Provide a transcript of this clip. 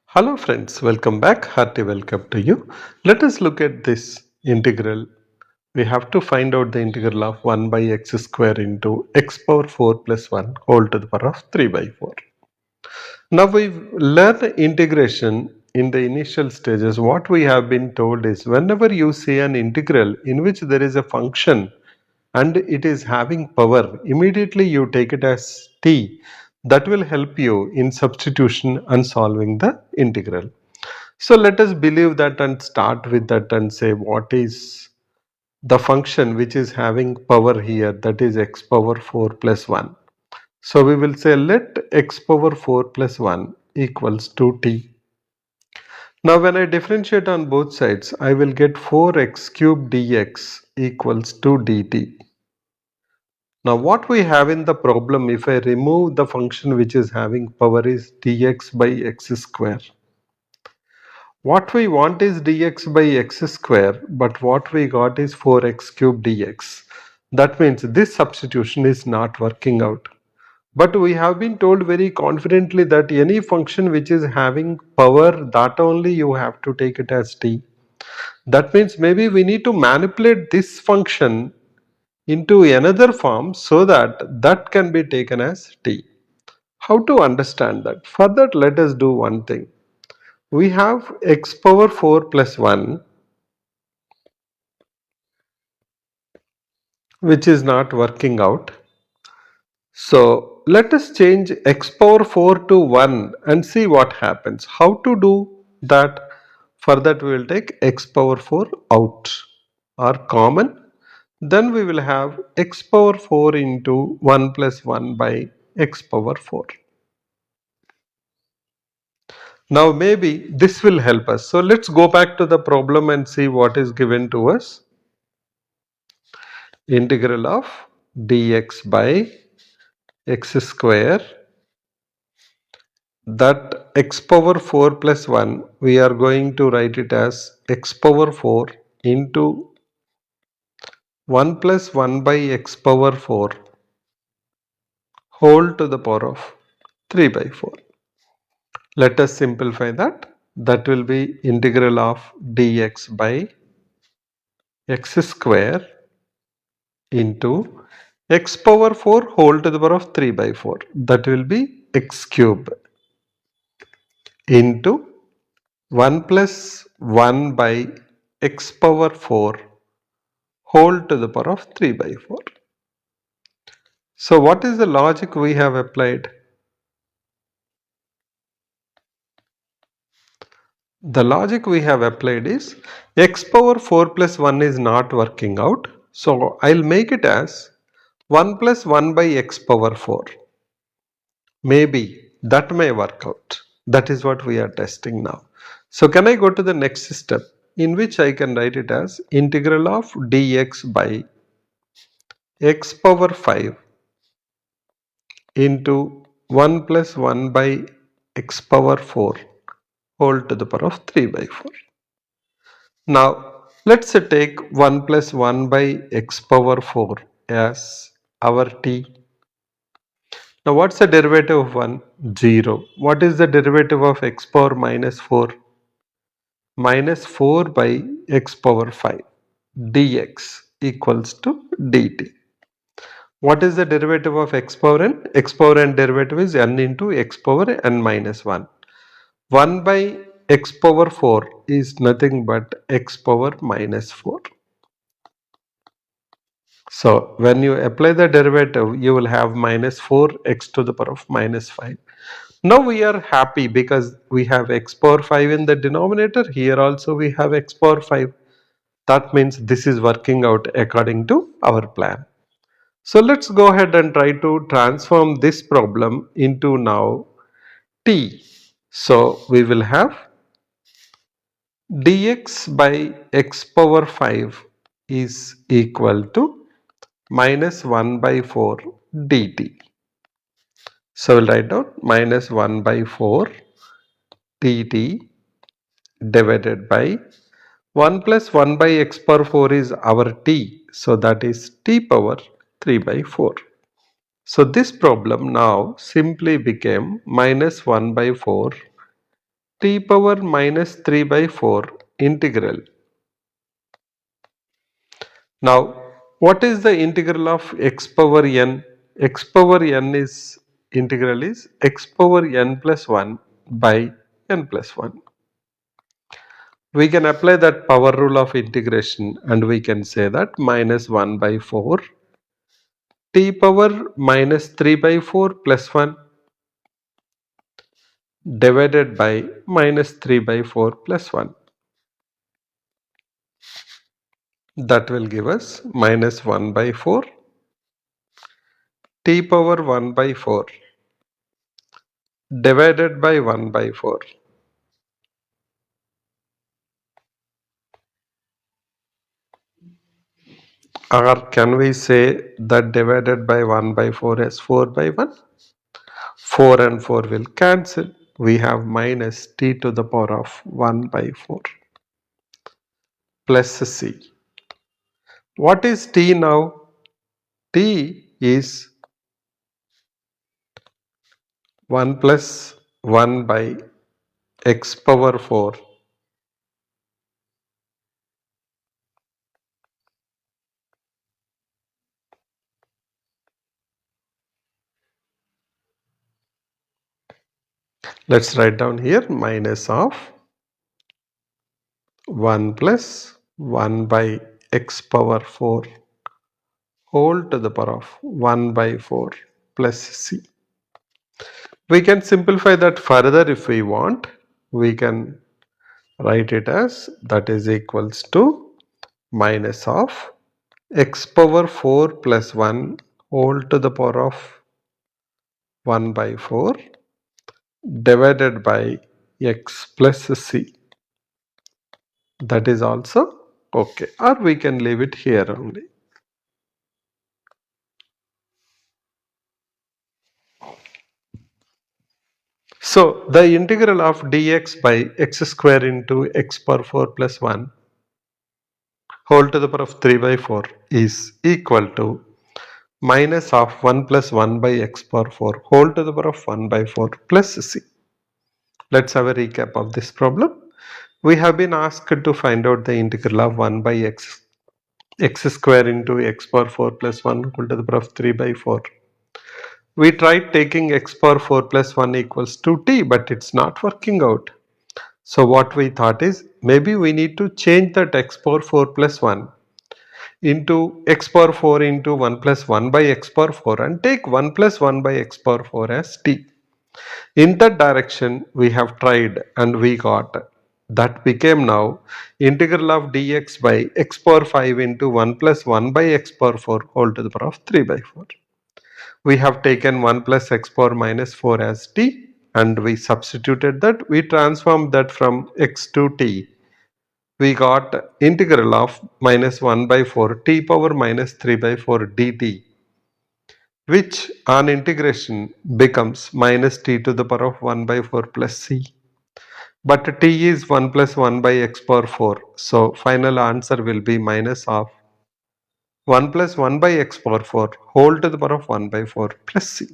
Hello friends, welcome back. Hearty welcome to you. Let us look at this integral. We have to find out the integral of 1 by x square into x power 4 plus 1 whole to the power of 3 by 4. Now we've learned integration in the initial stages. What we have been told is whenever you see an integral in which there is a function and it is having power, immediately you take it as t. That will help you in substitution and solving the integral. So let us believe that and start with that and say what is the function which is having power here, that is x power 4 plus 1. So we will say let x power 4 plus 1 equals to t. Now when I differentiate on both sides, I will get 4x cube dx equals to dt. Now what we have in the problem, if I remove the function which is having power, is dx by x square. What we want is dx by x square, but what we got is 4x cube dx. That means this substitution is not working out. But we have been told very confidently that any function which is having power, that only you have to take it as t. That means maybe we need to manipulate this function into another form so that that can be taken as t. How to understand that? For that, let us do one thing. We have x power 4 plus 1, which is not working out. So let us change x power 4 to 1 and see what happens. How to do that? For that we will take x power 4 out or common. Then we will have x power 4 into 1 plus 1 by x power 4. Now maybe this will help us. So let's go back to the problem and see what is given to us. Integral of dx by x square, that x power 4 plus 1 we are going to write it as x power 4 into 1 plus 1 by x power 4 whole to the power of 3 by 4. Let us simplify that. That will be integral of dx by x square into x power 4 whole to the power of 3 by 4. That will be x cube into 1 plus 1 by x power 4 whole to the power of 3 by 4. So what is the logic we have applied? The logic we have applied is x power 4 plus 1 is not working out. So I'll make it as 1 plus 1 by x power 4. Maybe that may work out. That is what we are testing now. So can I go to the next step, in which I can write it as integral of dx by x power 5 into 1 plus 1 by x power 4 whole to the power of 3 by 4. Now let's take 1 plus 1 by x power 4 as our t. Now what's the derivative of 1? 0. What is the derivative of x power minus 4? Minus 4 by x power 5 dx equals to dt. What is the derivative of x power n? X power n derivative is n into x power n minus 1. 1 by x power 4 is nothing but x power minus 4. So when you apply the derivative, you will have minus 4x to the power of minus 5. Now we are happy because we have x power 5 in the denominator. Here also we have x power 5. That means this is working out according to our plan. So let's go ahead and try to transform this problem into now t. So we will have dx by x power 5 is equal to minus 1 by 4 dt. So we'll write down minus 1 by 4 dt divided by 1 plus 1 by x power 4 is our t. So that is t power 3 by 4. So this problem now simply became minus 1 by 4 t power minus 3 by 4 integral. Now, what is the integral of x power n? X power n is integral is x power n plus 1 by n plus 1. We can apply that power rule of integration and we can say that minus 1 by 4 t power minus 3 by 4 plus 1 divided by minus 3 by 4 plus 1. That will give us minus 1 by 4 t power 1 by 4 divided by 1 by 4. Or can we say that divided by 1 by 4 is 4 by 1? 4 and 4 will cancel. We have minus t to the power of 1 by 4 plus c. What is t now? T is 1 plus 1 by x power 4 . Let's write down here minus of 1 plus 1 by x power 4 whole to the power of 1 by 4 plus c. We can simplify that further if we want. We can write it as that is equals to minus of x power 4 plus 1 whole to the power of 1 by 4 divided by x plus c. That is also okay, or we can leave it here only. So the integral of dx by x square into x power 4 plus 1 whole to the power of 3 by 4 is equal to minus of 1 plus 1 by x power 4 whole to the power of 1 by 4 plus c. Let's have a recap of this problem. We have been asked to find out the integral of 1 by x square into x power 4 plus 1 whole to the power of 3 by 4. We tried taking x power 4 plus 1 equals to t, but it's not working out. So what we thought is maybe we need to change that x power 4 plus 1 into x power 4 into 1 plus 1 by x power 4 and take 1 plus 1 by x power 4 as t. In that direction we have tried and we got that became now integral of dx by x power 5 into 1 plus 1 by x power 4 whole to the power of 3 by 4. We have taken 1 plus x power minus 4 as t and we substituted that. We transformed that from x to t. We got integral of minus 1 by 4 t power minus 3 by 4 dt, which on integration becomes minus t to the power of 1 by 4 plus c. But t is 1 plus 1 by x power 4. So final answer will be minus of 1 plus 1 by x power 4 whole to the power of 1 by 4 plus c.